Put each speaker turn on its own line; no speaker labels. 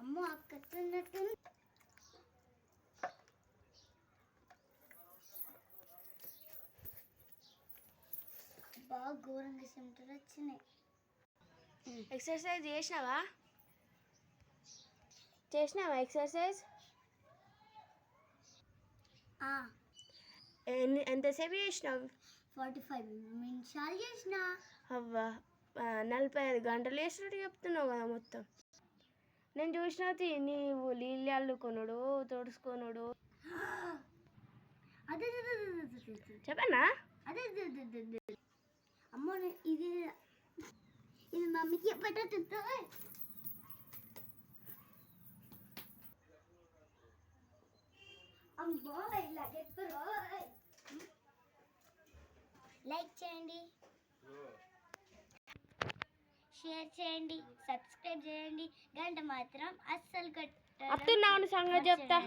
అమ్మో అక్కతున్నట్టు బాగా ఘోరంగా చెమటలు వచ్చినాయి.
ఎక్సర్సైజ్ చేసినావా ఎక్సర్సైజ్? ఎంతసేపు చేసినావు?
45 నిమిషాలు చేసిన.
అవ్వా 45 గంటలు చేసినట్టు చెప్తున్నావు కదా మొత్తం. నేను చూసినా నీవు నీళ్ళు అల్లుకొనుడు తుడుచుకొనుడు.
అదే
చెప్పనా?
అదే అమ్మో ఇది మమ్మీకి పెట్టచ్చు. అమ్మో ఇలా చెప్పరు. లైక్ చేయండి, షేర్ చేయండి, సబ్స్క్రైబ్ చేయండి, గంట మాత్రం అస్సలు
అత్తున్నాను సంగతి చెప్తా.